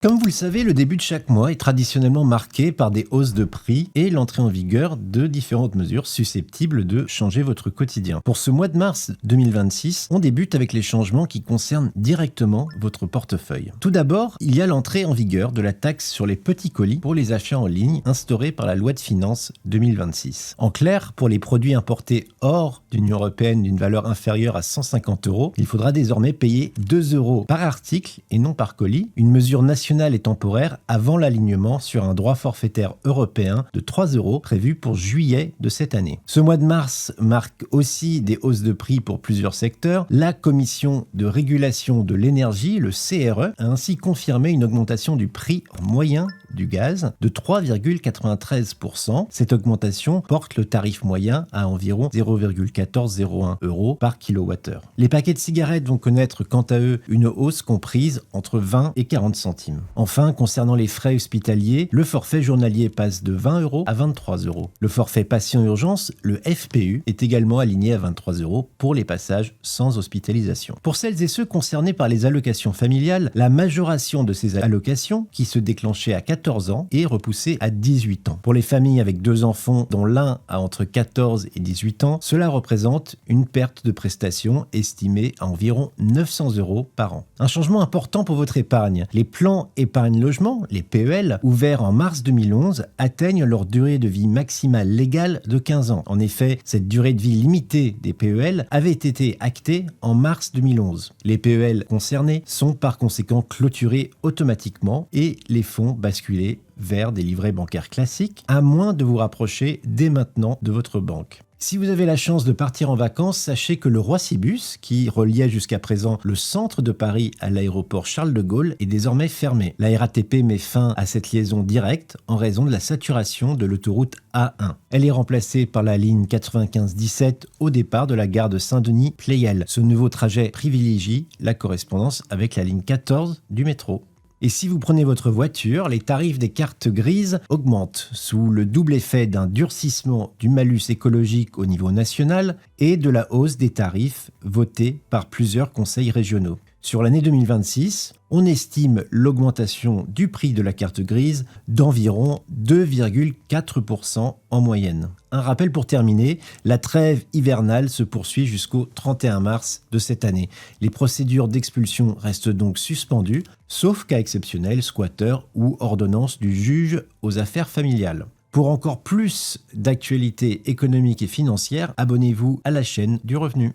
Comme vous le savez, le début de chaque mois est traditionnellement marqué par des hausses de prix et l'entrée en vigueur de différentes mesures susceptibles de changer votre quotidien. Pour ce mois de mars 2026, on débute avec les changements qui concernent directement votre portefeuille. Tout d'abord, il y a l'entrée en vigueur de la taxe sur les petits colis pour les achats en ligne instaurée par la loi de finances 2026. En clair, pour les produits importés hors d'Union européenne d'une valeur inférieure à 150 €, il faudra désormais payer 2 € par article et non par colis, une mesure nationale et temporaire avant l'alignement sur un droit forfaitaire européen de 3 € prévu pour juillet de cette année. Ce mois de mars marque aussi des hausses de prix pour plusieurs secteurs. La Commission de régulation de l'énergie, le CRE, a ainsi confirmé une augmentation du prix moyen du gaz de 3,93 %. Cette augmentation porte le tarif moyen à environ 0,1401 € par kilowattheure. Les paquets de cigarettes vont connaître quant à eux une hausse comprise entre 20 et 40 centimes. Enfin, concernant les frais hospitaliers, le forfait journalier passe de 20 € à 23 €. Le forfait patient urgence, le FPU, est également aligné à 23 € pour les passages sans hospitalisation. Pour celles et ceux concernés par les allocations familiales, la majoration de ces allocations, qui se déclenchait à 14 ans, est repoussée à 18 ans. Pour les familles avec 2 enfants dont l'un a entre 14 et 18 ans, cela représente une perte de prestations estimée à environ 900 € par an. Un changement important pour votre épargne. Les plans épargne logement, les PEL, ouverts en mars 2011, atteignent leur durée de vie maximale légale de 15 ans. En effet, cette durée de vie limitée des PEL avait été actée en mars 2011. Les PEL concernés sont par conséquent clôturés automatiquement et les fonds basculés vers des livrets bancaires classiques, à moins de vous rapprocher dès maintenant de votre banque. Si vous avez la chance de partir en vacances, sachez que le Roissy-Bus, qui reliait jusqu'à présent le centre de Paris à l'aéroport Charles de Gaulle, est désormais fermé. La RATP met fin à cette liaison directe en raison de la saturation de l'autoroute A1. Elle est remplacée par la ligne 95-17 au départ de la gare de Saint-Denis-Pleyel. Ce nouveau trajet privilégie la correspondance avec la ligne 14 du métro. Et si vous prenez votre voiture, les tarifs des cartes grises augmentent sous le double effet d'un durcissement du malus écologique au niveau national et de la hausse des tarifs votés par plusieurs conseils régionaux. Sur l'année 2026, on estime l'augmentation du prix de la carte grise d'environ 2,4 % en moyenne. Un rappel pour terminer, la trêve hivernale se poursuit jusqu'au 31 mars de cette année. Les procédures d'expulsion restent donc suspendues, sauf cas exceptionnel, squatter ou ordonnance du juge aux affaires familiales. Pour encore plus d'actualités économiques et financières, abonnez-vous à la chaîne du Revenu.